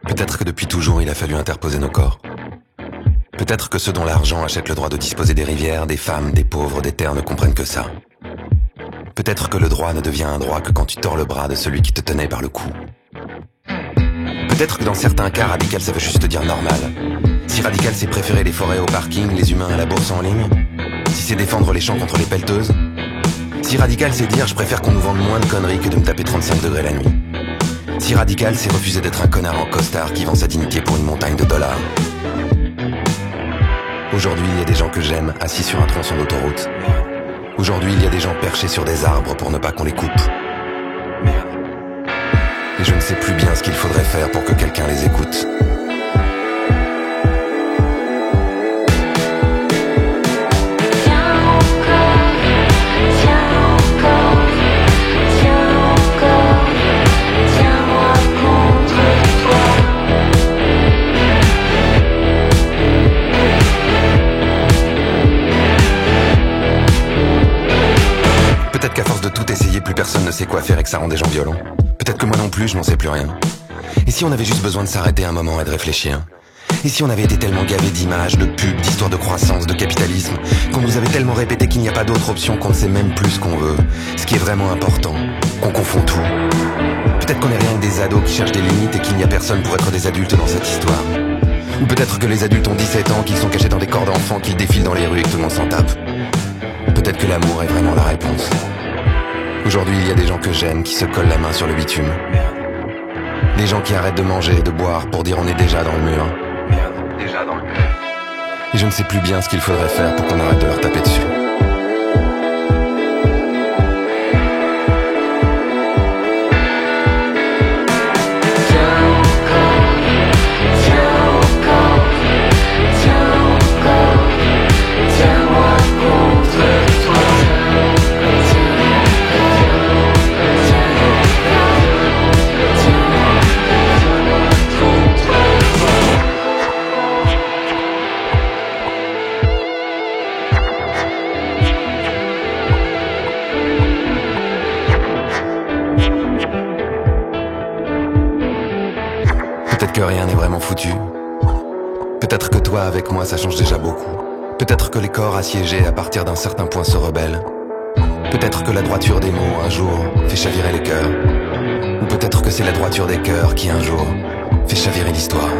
Peut-être que depuis toujours il a fallu interposer nos corps. Peut-être que ceux dont l'argent achète le droit de disposer des rivières, des femmes, des pauvres, des terres ne comprennent que ça. Peut-être que le droit ne devient un droit que quand tu tords le bras de celui qui te tenait par le cou. Peut-être que dans certains cas, radical ça veut juste dire normal. Si radical c'est préférer les forêts au parking, les humains à la bourse en ligne. Si c'est défendre les champs contre les pelleteuses. Si radical c'est dire je préfère qu'on nous vende moins de conneries que de me taper 35 degrés la nuit. Si radical c'est refuser d'être un connard en costard qui vend sa dignité pour une montagne de dollars. Aujourd'hui il y a des gens que j'aime assis sur un tronçon d'autoroute. Aujourd'hui il y a des gens perchés sur des arbres pour ne pas qu'on les coupe. Et je ne sais plus bien ce qu'il faudrait faire pour que quelqu'un les écoute. Peut-être qu'à force de tout essayer, plus personne ne sait quoi faire et que ça rend des gens violents. Peut-être que moi non plus, je n'en sais plus rien. Et si on avait juste besoin de s'arrêter un moment et de réfléchir? Et si on avait été tellement gavé d'images, de pubs, d'histoires de croissance, de capitalisme, qu'on nous avait tellement répété qu'il n'y a pas d'autre option, qu'on ne sait même plus ce qu'on veut, ce qui est vraiment important, qu'on confond tout. Peut-être qu'on est rien que des ados qui cherchent des limites et qu'il n'y a personne pour être des adultes dans cette histoire. Ou peut-être que les adultes ont 17 ans, qu'ils sont cachés dans des corps d'enfants, qu'ils défilent dans les rues et que tout le monde s'en tape. Peut-être que l'amour est vraiment la réponse. Aujourd'hui, il y a des gens que j'aime qui se collent la main sur le bitume. Des gens qui arrêtent de manger et de boire pour dire on est déjà dans le mur. Déjà dans le mur. Et je ne sais plus bien ce qu'il faudrait faire pour qu'on arrête de leur taper dessus. Peut-être que rien n'est vraiment foutu. Peut-être que toi avec moi ça change déjà beaucoup. Peut-être que les corps assiégés à partir d'un certain point se rebellent. Peut-être que la droiture des mots un jour fait chavirer les cœurs. Ou peut-être que c'est la droiture des cœurs qui un jour fait chavirer l'histoire.